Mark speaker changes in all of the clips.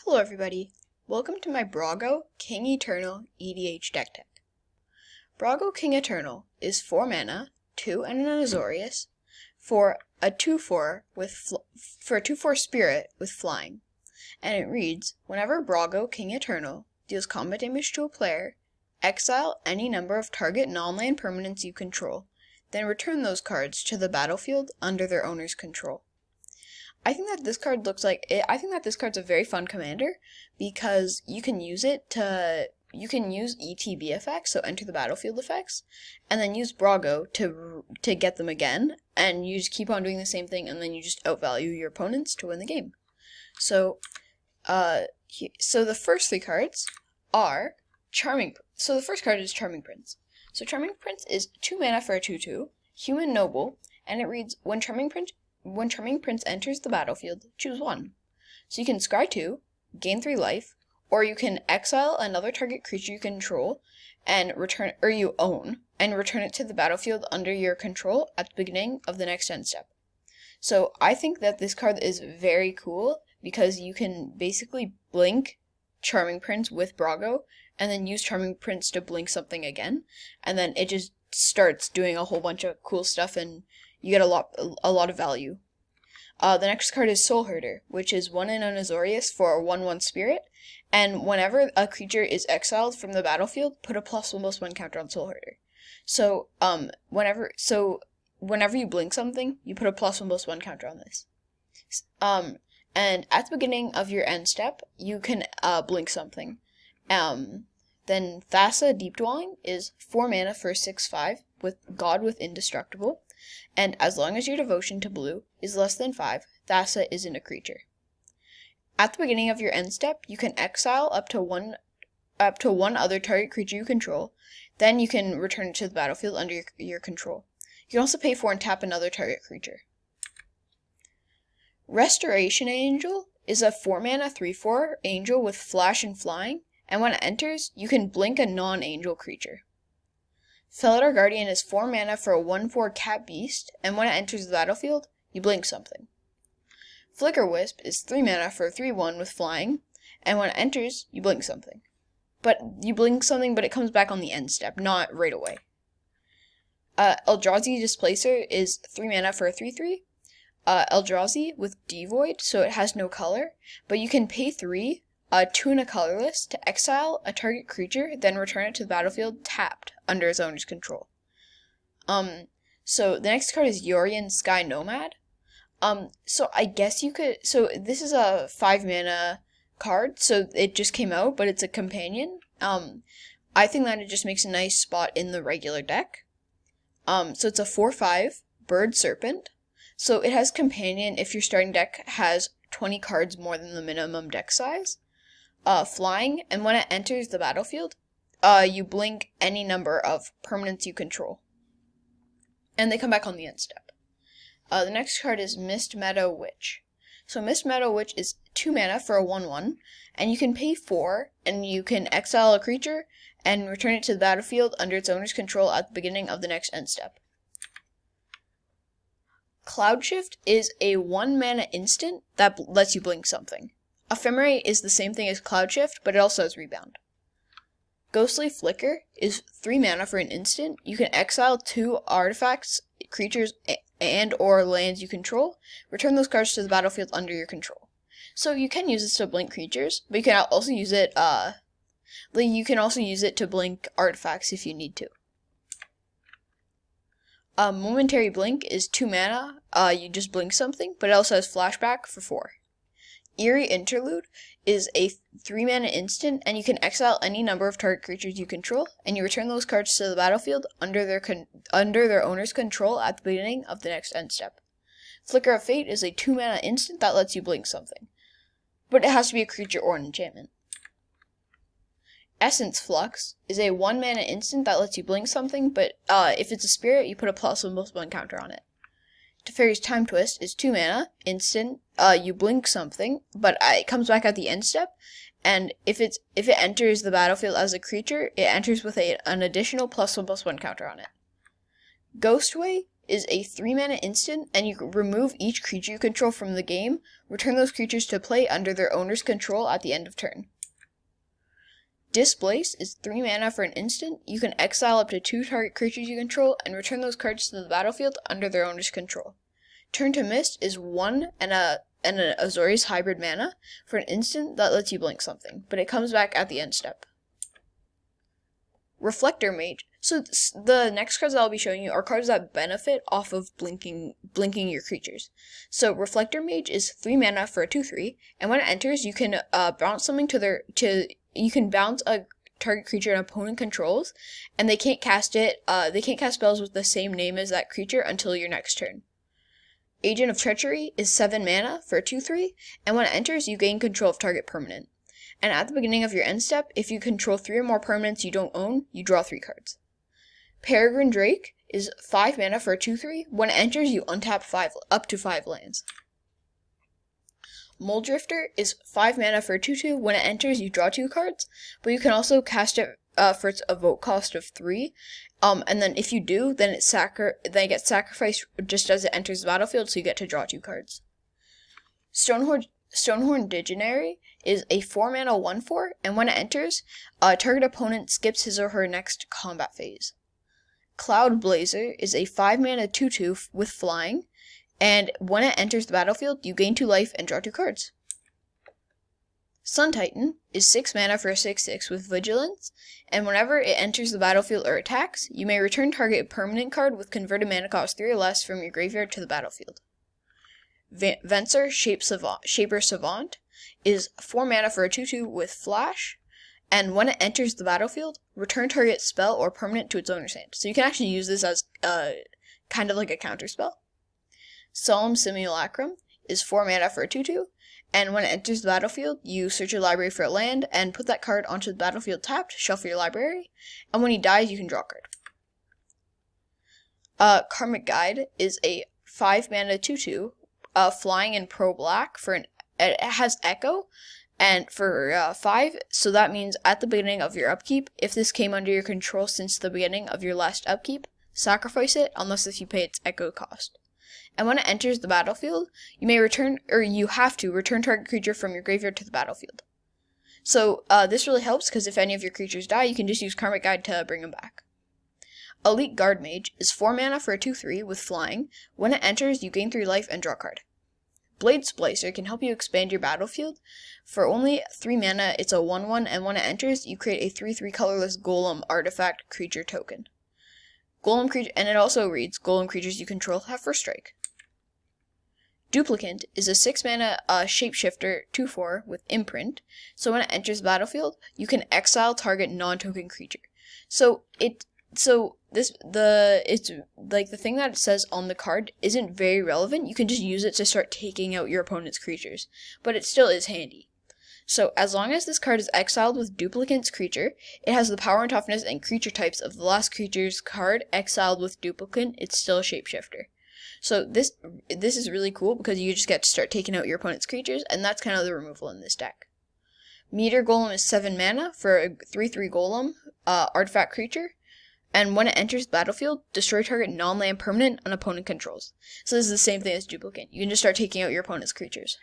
Speaker 1: Hello everybody, welcome to my Brago King Eternal EDH deck tech. Brago King Eternal is 4 mana, 2 and an Azorius, for a 2/4 spirit with flying. And it reads, whenever Brago King Eternal deals combat damage to a player, exile any number of target non-land permanents you control, then return those cards to the battlefield under their owner's control. I think that this card this card's a very fun commander because you can use ETB effects, so enter the battlefield effects, and then use Brago to get them again, and you just keep on doing the same thing, and then you just outvalue your opponents to win the game. So, the first 3 cards are Charming. So the first card is Charming Prince. So Charming Prince is 2 mana for a 2/2, human noble, and it reads, when Charming Prince enters the battlefield, choose 1. So you can scry 2, gain 3 life, or you can exile another target creature you control and return it to the battlefield under your control at the beginning of the next end step. So I think that this card is very cool because you can basically blink Charming Prince with Brago and then use Charming Prince to blink something again, and then it just starts doing a whole bunch of cool stuff and you get a lot of value. The next card is Soul Herder, which is 1 in an Azorius for a 1/1 spirit, and whenever a creature is exiled from the battlefield, put a +1/+1 counter on Soul Herder. So, whenever you blink something, you put a +1/+1 counter on this. And at the beginning of your end step, you can blink something. Then Thassa Deep Dwelling is 4 mana for 6/5 with God with Indestructible. And as long as your devotion to blue is less than 5, Thassa isn't a creature. At the beginning of your end step, you can exile up to one other target creature you control. Then you can return it to the battlefield under your control. You can also pay 4 and tap another target creature. Restoration Angel is a 4 mana 3/4 angel with flash and flying, and when it enters, you can blink a non-angel creature. Felidar Guardian is 4 mana for a 1/4 cat beast, and when it enters the battlefield, you blink something. Flicker Wisp is 3 mana for a 3/1 with flying, and when it enters, you blink something. But it comes back on the end step, not right away. Eldrazi Displacer is 3 mana for a 3/3. Eldrazi with Devoid, so it has no color, but you can pay 3, 2 and a colorless, to exile a target creature, then return it to the battlefield tapped under its owner's control. So the next card is Yorion Sky Nomad. So this is a 5 mana card, so it just came out, but it's a companion. I think that it just makes a nice spot in the regular deck. So it's a 4/5 Bird Serpent. So it has companion if your starting deck has 20 cards more than the minimum deck size. Flying, and when it enters the battlefield, you blink any number of permanents you control. And they come back on the end step. The next card is Mist Meadow Witch. So Mist Meadow Witch is 2 mana for a 1/1, and you can pay 4, and you can exile a creature and return it to the battlefield under its owner's control at the beginning of the next end step. Cloud Shift is a 1 mana instant that lets you blink something. Ephemerate is the same thing as Cloud Shift, but it also has Rebound. Ghostly Flicker is 3 mana for an instant. You can exile 2 artifacts, creatures, and or lands you control. Return those cards to the battlefield under your control. So you can use this to blink creatures, but you can also use it to blink artifacts if you need to. Momentary Blink is 2 mana. You just blink something, but it also has Flashback for 4. Eerie Interlude is a 3 mana instant, and you can exile any number of target creatures you control, and you return those cards to the battlefield under their owner's control at the beginning of the next end step. Flicker of Fate is a 2 mana instant that lets you blink something, but it has to be a creature or an enchantment. Essence Flux is a 1 mana instant that lets you blink something, but if it's a spirit, you put a +1/+1 counter on it. Teferi's Time Twist is 2 mana, instant, you blink something, but it comes back at the end step, and if it enters the battlefield as a creature, it enters with an additional +1/+1 counter on it. Ghostway is a 3-mana instant, and you can remove each creature you control from the game. Return those creatures to play under their owner's control at the end of turn. Displace is 3 mana for an instant. You can exile up to 2 target creatures you control and return those cards to the battlefield under their owner's control. Turn to Mist is 1 and an Azorius hybrid mana for an instant that lets you blink something, but it comes back at the end step. Reflector Mage. So the next cards that I'll be showing you are cards that benefit off of blinking your creatures. So Reflector Mage is 3 mana for a 2/3, and when it enters, you can bounce something you can bounce a target creature an opponent controls, and they can't cast it. They can't cast spells with the same name as that creature until your next turn. Agent of Treachery is 7 mana for a 2/3, and when it enters, you gain control of target permanent. And at the beginning of your end step, if you control 3 or more permanents you don't own, you draw 3 cards. Peregrine Drake is 5 mana for a 2/3. When it enters, you untap up to 5 lands. Muldrifter is 5 mana for a 2/2. When it enters, you draw 2 cards, but you can also cast it for its evoke cost of 3. And then if you do, then it gets sacrificed just as it enters the battlefield, so you get to draw 2 cards. Stonehorn Dignary is a 4 mana 1/4, and when it enters, target opponent skips his or her next combat phase. Cloud Blazer is a 5 mana 2/2 with flying, and when it enters the battlefield, you gain 2 life and draw 2 cards. Sun Titan is 6 mana for a 6/6 with vigilance, and whenever it enters the battlefield or attacks, you may return target permanent card with converted mana cost 3 or less from your graveyard to the battlefield. Venser Shaper Savant is 4 mana for a 2/2 with flash, and when it enters the battlefield, return target spell or permanent to its owner's hand. So you can actually use this as kind of like a counter spell. Solemn Simulacrum is 4 mana for a 2/2, and when it enters the battlefield, you search your library for a land and put that card onto the battlefield tapped, shuffle your library, and when he dies, you can draw a card. Karmic Guide is a 5 mana 2/2, flying in pro black it has echo, and for 5, so that means at the beginning of your upkeep, if this came under your control since the beginning of your last upkeep, sacrifice it unless if you pay its echo cost. And when it enters the battlefield, you have to return target creature from your graveyard to the battlefield. So this really helps because if any of your creatures die, you can just use Karmic Guide to bring them back. Elite Guard Mage is 4 mana for a 2/3 with flying. When it enters, you gain 3 life and draw a card. Blade Splicer can help you expand your battlefield. For only 3 mana, it's a 1/1, and when it enters, you create a 3/3 colorless Golem artifact creature token. And it also reads, Golem creatures you control have first strike. Duplicant is a 6 mana shapeshifter 2/4 with imprint, so when it enters the battlefield, you can exile target non-token creature. It's like the thing that it says on the card isn't very relevant. You can just use it to start taking out your opponent's creatures, but it still is handy. So as long as this card is exiled with Duplicant's creature, it has the power and toughness and creature types of the last creature's card exiled with Duplicant. It's still a shapeshifter. So this is really cool because you just get to start taking out your opponent's creatures, and that's kind of the removal in this deck. Meteor Golem is 7 mana for a 3/3 Golem artifact creature. And when it enters the battlefield, destroy target non-land permanent an opponent controls. So this is the same thing as Duplicant. You can just start taking out your opponent's creatures.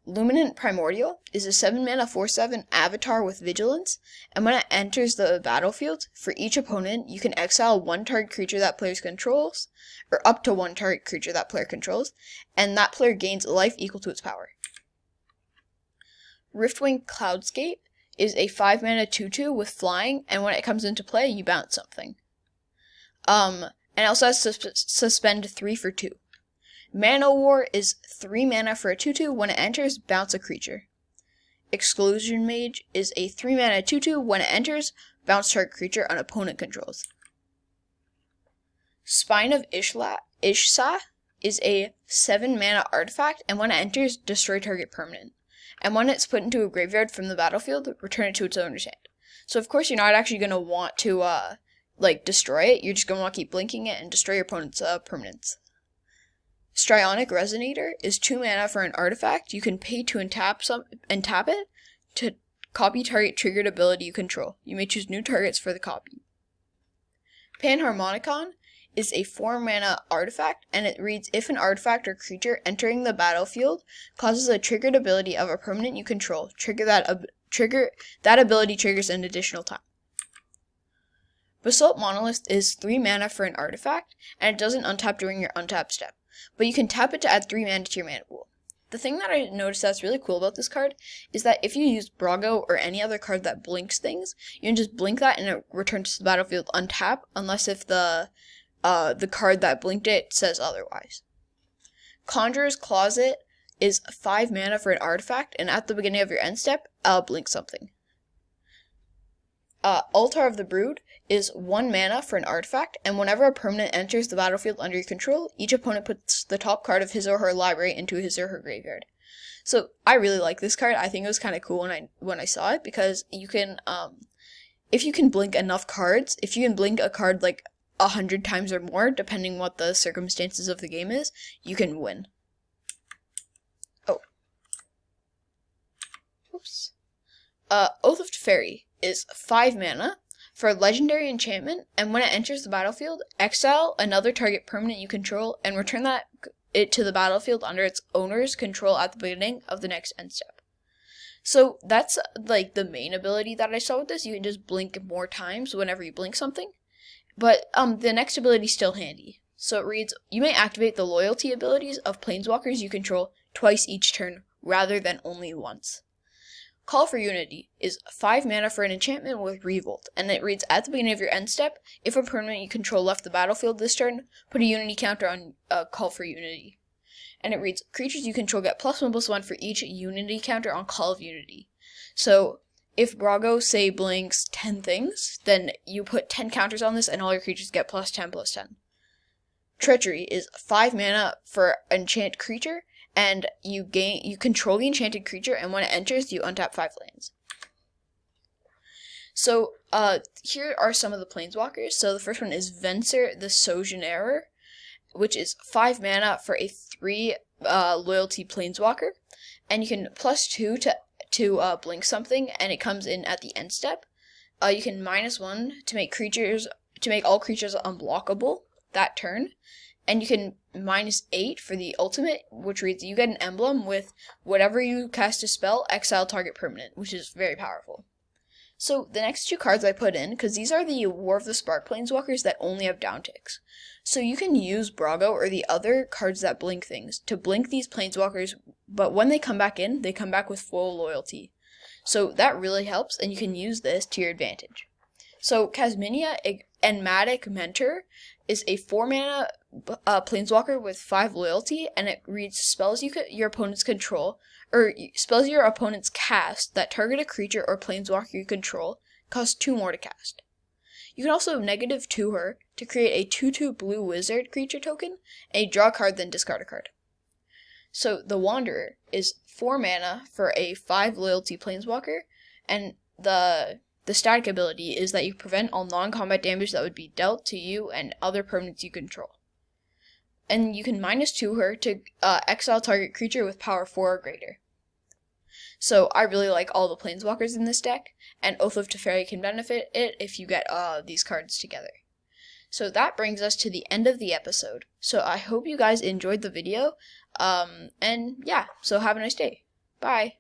Speaker 1: Luminant Primordial is a 7 mana 4/7 avatar with vigilance, and when it enters the battlefield, for each opponent, you can exile 1 target creature that player controls, or up to 1 target creature that player controls, and that player gains a life equal to its power. Riftwing Cloudscape is a 5 mana 2/2 with flying, and when it comes into play, you bounce something. And it also has suspend 3 for 2. Manowar is 3 mana for a 2/2. When it enters, bounce a creature. Exclusion Mage is a 3 mana 2/2. When it enters, bounce target creature an opponent controls. Spine of Ishsa is a 7 mana artifact, and when it enters, destroy target permanent. And when it's put into a graveyard from the battlefield, return it to its owner's hand. So of course you're not actually going to want to destroy it. You're just going to want to keep blinking it and destroy your opponent's permanents. Strionic Resonator is 2 mana for an artifact. You can pay to tap it to copy target triggered ability you control. You may choose new targets for the copy. Panharmonicon is a 4-mana artifact, and it reads, if an artifact or creature entering the battlefield causes a triggered ability of a permanent you control, that ability triggers an additional time. Basalt Monolith is 3 mana for an artifact, and it doesn't untap during your untap step, but you can tap it to add 3 mana to your mana pool. The thing that I noticed that's really cool about this card is that if you use Brago or any other card that blinks things, you can just blink that and it returns to the battlefield untap, unless if the card that blinked it says otherwise. Conjurer's Closet is 5 mana for an artifact, and at the beginning of your end step, blink something. Altar of the Brood is 1 mana for an artifact, and whenever a permanent enters the battlefield under your control, each opponent puts the top card of his or her library into his or her graveyard. So I really like this card. I think it was kind of cool when I saw it, because you can, if you can blink enough cards, if you can blink a card like 100 times or more, depending what the circumstances of the game is, you can win. Oh. Oops. Oath of Teferi is 5 mana for a legendary enchantment, and when it enters the battlefield, exile another target permanent you control and return it to the battlefield under its owner's control at the beginning of the next end step. So that's like the main ability that I saw with this. You can just blink more times whenever you blink something. But the next ability is still handy. So it reads, you may activate the loyalty abilities of planeswalkers you control twice each turn rather than only once. Call for Unity is 5 mana for an enchantment with Revolt, and it reads, at the beginning of your end step, if a permanent you control left the battlefield this turn, put a Unity counter on Call for Unity. And it reads, creatures you control get +1/+1 for each Unity counter on Call of Unity. So if Brago, say, blinks 10 things, then you put 10 counters on this and all your creatures get +10/+10. Treachery is 5 mana for enchant creature, and you control the enchanted creature, and when it enters, you untap 5 lands. So, here are some of the planeswalkers. So the first one is Venser the Sojourner, which is 5 mana for a 3 loyalty planeswalker, and you can +2 to blink something, and it comes in at the end step. You can -1 to make all creatures unblockable that turn. And you can -8 for the ultimate, which reads, you get an emblem with whatever you cast a spell, exile target permanent, which is very powerful. So the next 2 cards I put in, because these are the War of the Spark planeswalkers that only have down ticks. So you can use Brago or the other cards that blink things to blink these planeswalkers, but when they come back in, they come back with full loyalty. So that really helps, and you can use this to your advantage. So Casminia Enigmatic Mentor is a 4 mana planeswalker with 5 loyalty, and it reads, spells your opponents control, or spells your opponents cast that target a creature or planeswalker you control cost 2 more to cast. You can also -2 her to create a 2/2 blue wizard creature token, and you draw a card, then discard a card. So the Wanderer is 4 mana for a 5 loyalty planeswalker, and the static ability is that you prevent all non-combat damage that would be dealt to you and other permanents you control. And you can -2 her to exile target creature with power 4 or greater. So I really like all the planeswalkers in this deck, and Oath of Teferi can benefit it if you get these cards together. So that brings us to the end of the episode. So I hope you guys enjoyed the video, and yeah, so have a nice day. Bye!